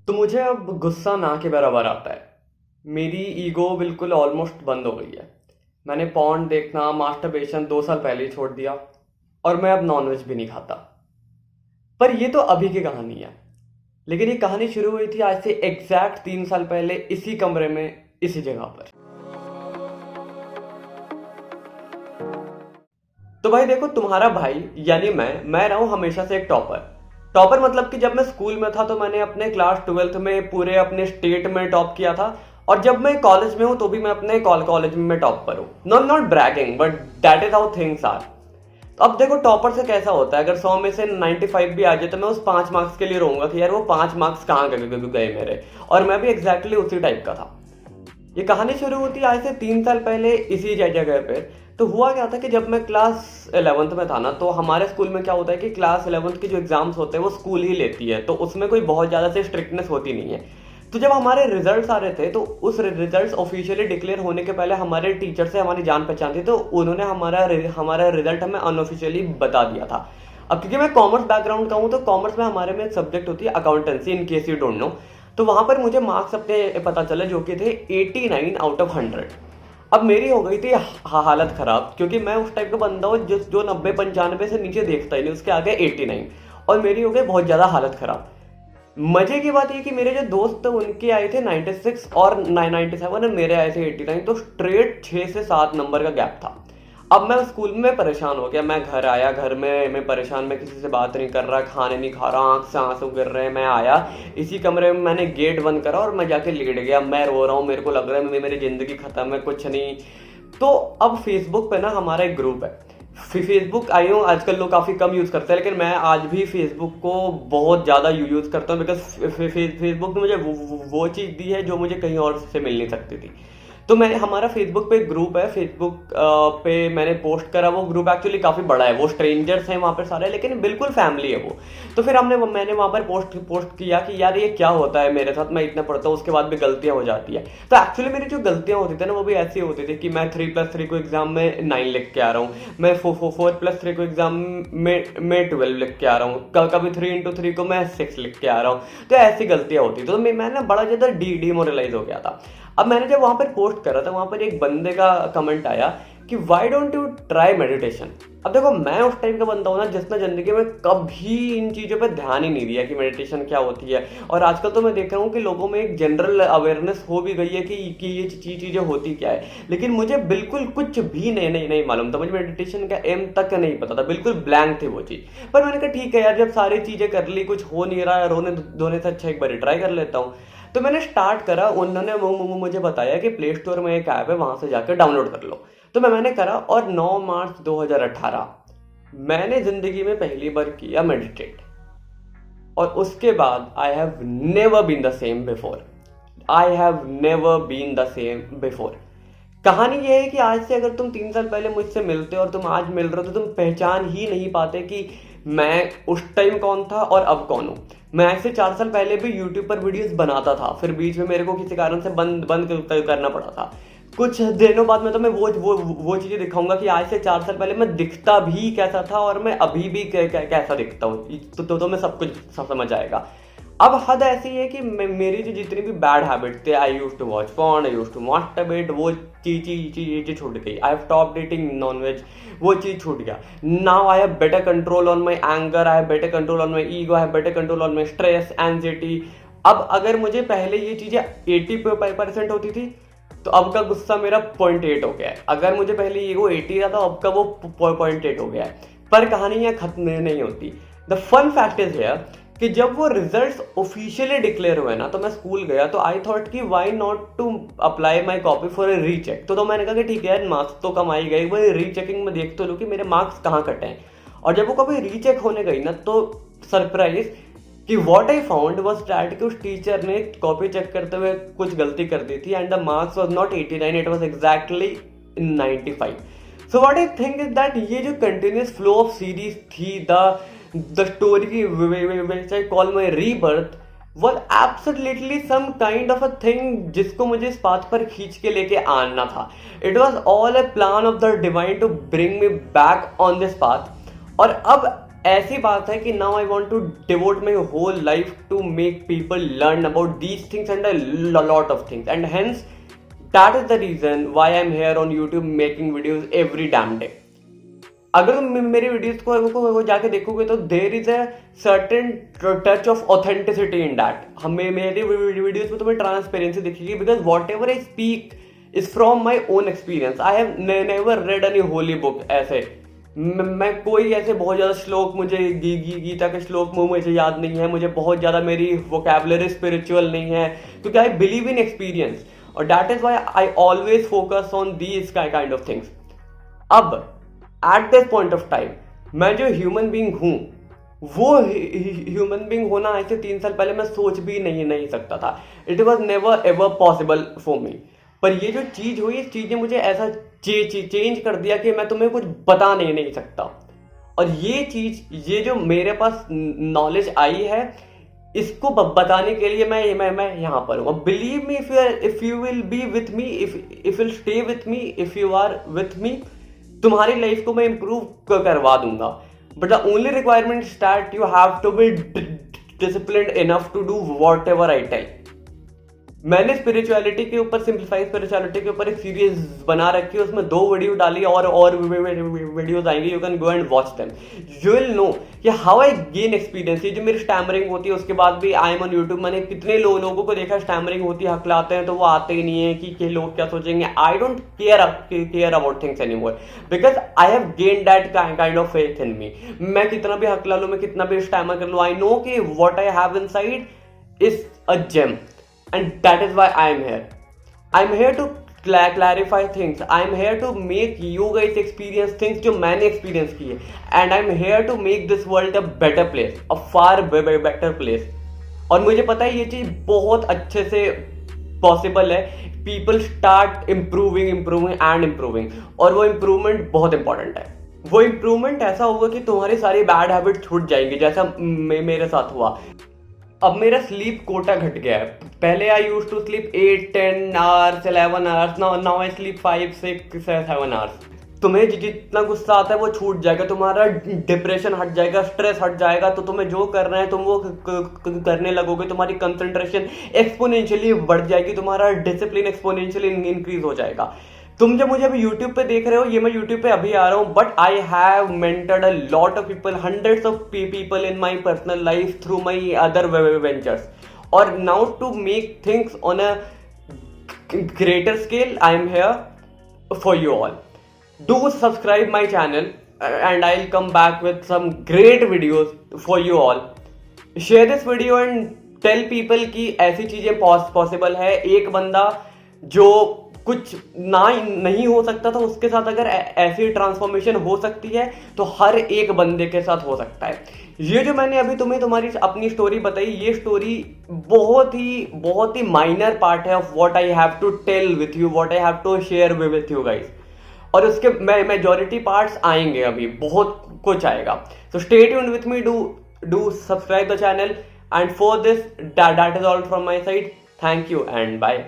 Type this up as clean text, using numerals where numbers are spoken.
तो मुझे अब गुस्सा ना के बराबर आता है। मेरी ईगो बिल्कुल ऑलमोस्ट बंद हो गई है। मैंने पॉर्न देखना, मास्टरबेशन 2 साल पहले ही छोड़ दिया और मैं अब नॉनवेज भी नहीं खाता। पर ये तो अभी की कहानी है, लेकिन ये कहानी शुरू हुई थी आज से एग्जैक्ट 3 साल पहले इसी कमरे में, इसी जगह पर। तो भाई देखो, तुम्हारा भाई यानी मैं रहा हूं हमेशा से एक टॉपर। टॉपर मतलब कि जब मैं स्कूल में था तो मैंने अपने क्लास 12th में पूरे अपने स्टेट में टॉप किया था। और जब मैं कॉलेज में हूं तो भी मैं अपने कॉलेज में टॉपर हूं। Not bragging, but that is how things are. तो अब देखो, टॉपर से कैसा होता है, अगर 100 में से 95 भी आ जाए तो मैं उस 5 मार्क्स के लिए रहूंगा कि यार वो 5 मार्क्स कहाँ गए मेरे। और मैं भी एग्जैक्टली उसी टाइप का था। ये कहानी शुरू होती है आज से 3 साल पहले इसी जगह पे। तो हुआ क्या था कि जब मैं क्लास 11th में था ना, तो हमारे स्कूल में क्या होता है कि क्लास 11th के जो एग्जाम्स होते हैं वो स्कूल ही लेती है, तो उसमें कोई बहुत ज़्यादा से स्ट्रिक्टनेस होती नहीं है। तो जब हमारे रिजल्ट्स आ रहे थे तो उस रिजल्ट्स ऑफिशियली डिक्लेयर होने के पहले हमारे टीचर से हमारी जान पहचान थी, तो उन्होंने हमारा रिजल्ट हमें अनऑफिशियली बता दिया था। अब क्योंकि मैं कॉमर्स बैकग्राउंड का हूँ, तो कॉमर्स में हमारे में एक सब्जेक्ट होती है accountancy, in case you don't know. तो वहां पर मुझे मार्क्स अपने पता चले जो कि थे 89 आउट ऑफ 100। अब मेरी हो गई थी हालत खराब, क्योंकि मैं उस टाइप का बंदा हूँ जो 90-95 से नीचे देखता ही नहीं, उसके आगे 89। और मेरी हो गई बहुत ज़्यादा हालत खराब। मजे की बात ये कि मेरे जो दोस्त थे उनके आए थे 96 और 97 और मेरे आए थे 89, तो स्ट्रेट 6 से 7 नंबर का गैप था। अब मैं स्कूल में परेशान हो गया, मैं घर आया, घर में मैं परेशान, मैं किसी से बात नहीं कर रहा, खाने नहीं खा रहा, आंख से आंसू गिर रहे हैं। मैं आया इसी कमरे में, मैंने गेट बंद करा और मैं जाके लेट गया। मैं रो रहा हूँ, मेरे को लग रहा है मेरी जिंदगी खत्म है, कुछ नहीं। तो अब फेसबुक पे ना हमारा एक ग्रुप है। फेसबुक आई हूँ, आजकल लोग काफ़ी कम यूज़ करते हैं, लेकिन मैं आज भी फेसबुक को बहुत ज़्यादा यूज़ करता हूँ, बिकॉज फेसबुक ने मुझे वो चीज़ दी है जो मुझे कहीं और से मिल नहीं सकती थी। तो मैं, हमारा फेसबुक पे एक ग्रुप है, फेसबुक पे मैंने पोस्ट करा। वो ग्रुप एक्चुअली काफ़ी बड़ा है, वो स्ट्रेंजर्स हैं वहाँ पर सारे, लेकिन बिल्कुल फैमिली है वो। तो फिर मैंने वहाँ पर पोस्ट किया कि यार ये क्या होता है मेरे साथ, मैं इतना पढ़ता हूँ उसके बाद भी गलतियाँ हो जाती है। तो एक्चुअली मेरी जो गलतियाँ होती थी ना, वो भी ऐसी होती थी कि मैं 3+3 को एग्जाम में 9 लिख के आ रहा हूँ, मैं 4+3 को एग्जाम में 12 लिख के आ रहा हूँ, कभी 3x3 को मैं 6 लिख के आ रहा हूँ। तो ऐसी गलतियाँ होती, तो मैं ना बड़ा ज़्यादा डिमोरलाइज हो गया था। अब मैंने जब वहां पर पोस्ट करा था, वहां पर एक बंदे का कमेंट आया कि why don't you try meditation. अब देखो, मैं उस टाइप का बंदा हूं ना जिसने जिंदगी में कभी इन चीज़ों पे ध्यान ही नहीं दिया कि मेडिटेशन क्या होती है। और आजकल तो मैं देख रहा हूँ कि लोगों में एक जनरल अवेयरनेस हो भी गई है कि ये चीज़ें होती क्या है, लेकिन मुझे बिल्कुल कुछ भी नहीं मालूम था। मुझे मेडिटेशन का एम तक नहीं पता था, बिल्कुल ब्लैंक थी वो चीज़। पर मैंने कहा ठीक है यार, जब सारी चीज़ें कर ली, कुछ हो नहीं रहा, रोने धोने से अच्छा एक बार ट्राई कर लेता हूँ। तो मैंने स्टार्ट करा, उन्होंने मुझे बताया कि प्ले स्टोर में एक ऐप है, वहां से जाकर डाउनलोड कर लो। तो मैंने करा, और 9 मार्च 2018 मैंने जिंदगी में पहली बार किया मेडिटेट। और उसके बाद I have never been the same before. I have never been the same before. कहानी यह है कि आज से अगर तुम 3 साल पहले मुझसे मिलते और तुम आज मिल रहे हो, तो तुम पहचान ही नहीं पाते कि मैं उस टाइम कौन था और अब कौन हूँ। मैं ऐसे 4 साल पहले भी यूट्यूब पर वीडियोस बनाता था, फिर बीच में मेरे को किसी कारण से बंद करना पड़ा था। कुछ दिनों बाद में तो मैं वो चीज़ें दिखाऊंगा कि आज से 4 साल पहले मैं दिखता भी कैसा था और मैं अभी भी कैसा दिखता हूँ। तो मैं सब कुछ समझ आएगा। अब हद ऐसी है कि मेरी जो जितनी भी बैड हैबिट थे, I use to watch porn, I use to masturbate, वो चीज़ छूट गई। I have stopped eating nonveg, वो चीज़ छूट गया। Now I have better control on my anger, I have better control on my ego, I have better control on my stress, anxiety. अब अगर मुझे पहले ये चीज़ें 80% होती थी, तो अब का गुस्सा मेरा 0.8 हो गया है। अगर मुझे पहले ईगो 80 था, तो अब का वो 0.8 हो गया है। पर कहानी यहाँ खत्म नहीं होती। The fun fact is here कि जब वो रिजल्ट्स ऑफिशियली डिक्लेयर हुए ना, तो मैं स्कूल गया, तो आई थॉट कि why not to apply my copy for a recheck. तो मैंने कहा कि ठीक है यार, मार्क्स तो कम आई गए, वो रीचेकिंग में देख तो लो कि मेरे मार्क्स कहाँ कटे हैं। और जब वो कभी रीचेक होने गई ना, तो सरप्राइज कि what I found was that कि उस टीचर ने कॉपी चेक करते हुए कुछ गलती कर दी थी, and the marks was not 89, it was exactly 95। So what I think is that ये जो कंटिन्यूस फ्लो ऑफ सीरीज थी, the story which I call my rebirth, was absolutely some kind of a thing जिसको मुझे इस path पर खींच के लेके आना था। It was all a plan of the divine to bring me back on this path। और अब ऐसी बात है कि now I want to devote my whole life to make people learn about these things and a lot of things, and hence that is the reason why I am here on YouTube making videos every damn day. अगर तुम मेरी videos को जाके देखोगे तो there is a certain touch of authenticity in that. हमें मेरी videos में तुम्हें ट्रांसपेरेंसी दिखेगी, because whatever I speak is from my own experience. I have never red any Holi book. ऐसे मैं कोई ऐसे बहुत ज़्यादा श्लोक, मुझे गीता के श्लोक मुझे याद नहीं है, मुझे बहुत ज़्यादा मेरी वोकैबुलरी स्पिरिचुअल नहीं है, क्योंकि आई बिलीव इन एक्सपीरियंस, और that is why I always focus on these kind of things. अब at this point of time मैं जो ह्यूमन बीइंग हूँ, वो ह्यूमन बीइंग होना आज से 3 साल पहले मैं सोच भी नहीं सकता था। It was never ever possible for me. पर ये जो चीज़ हुई, इस चीज़ ने मुझे ऐसा चेंज कर दिया कि मैं तुम्हें कुछ बता नहीं सकता। और ये चीज़, ये जो मेरे पास नॉलेज आई है, इसको बताने के लिए मैं यहाँ पर हूँ। Believe me, if you will be with me, if will stay with me, if you are with me, तुम्हारी लाइफ को मैं इंप्रूव करवा दूंगा। But the only requirement is that you have to be disciplined enough to do whatever I tell. मैंने spirituality के ऊपर, simplified spirituality के ऊपर एक सीरीज बना रखी है, उसमें 2 वीडियो डाली और वीडियोज आएंगे, you can go and watch them. You will know कि हाउ आई गेन एक्सपीरियंस। ये जो मेरी स्टैमरिंग होती है, उसके बाद भी आई एम ऑन यूट्यूब। मैंने कितने लोगों को देखा स्टैमरिंग होती है, हकलाते हैं तो वो आते ही नहीं है कि लोग क्या सोचेंगे। I don't care about things anymore, because I have gain that kind of faith in me. मैं कितना भी हकला लूँ, मैं कितना भी स्टैमर कर लूँ, आई नो कि what I have inside is a gem, and that is why I am here. I am here to clarify things. I am here to make you guys experience things जो मैंने experience की है, and I am here to make this world a better place, a far better place. और मुझे पता है ये चीज़ बहुत अच्छे से पॉसिबल है। People start improving, और वो improvement बहुत important है। वो improvement ऐसा होगा कि तुम्हारी सारी बैड हैबिट छूट जाएंगी, जैसा मेरे साथ हुआ। अब मेरा स्लीप कोटा घट गया है। पहले I use to sleep 8-10 hours, 11 hours, now I sleep 5-6-7 hours. तुम्हें जितना गुस्सा आता है वो छूट जाएगा, तुम्हारा डिप्रेशन हट जाएगा, स्ट्रेस हट जाएगा, तो तुम्हें जो करना है तुम वो करने लगोगे। तुम्हारी कंसंट्रेशन एक्सपोनेंशियली बढ़ जाएगी, तुम्हारा डिसिप्लिन एक्सपोनेंशियली इंक्रीज हो जाएगा। तुम जब मुझे अभी YouTube पे देख रहे हो, ये मैं YouTube पे अभी आ रहा हूँ, but I have mentored a lot of people, hundreds of people in my personal life through my other ventures. और now to make things on a greater scale, I am here for you all. Do subscribe my channel and I'll come back with some great videos for you all. Share this video and tell people कि ऐसी चीजें possible है। एक बंदा जो कुछ नहीं हो सकता था, उसके साथ अगर ऐसी ट्रांसफॉर्मेशन हो सकती है तो हर एक बंदे के साथ हो सकता है। ये जो मैंने अभी तुम्हारी अपनी स्टोरी बताई, ये स्टोरी बहुत ही माइनर पार्ट है of what I have to tell with you, what I have to share with you guys. और उसके मेजॉरिटी पार्ट्स आएंगे, अभी बहुत कुछ आएगा। So stay tuned with me, do subscribe the channel, and for this that is all from my side. Thank you and bye.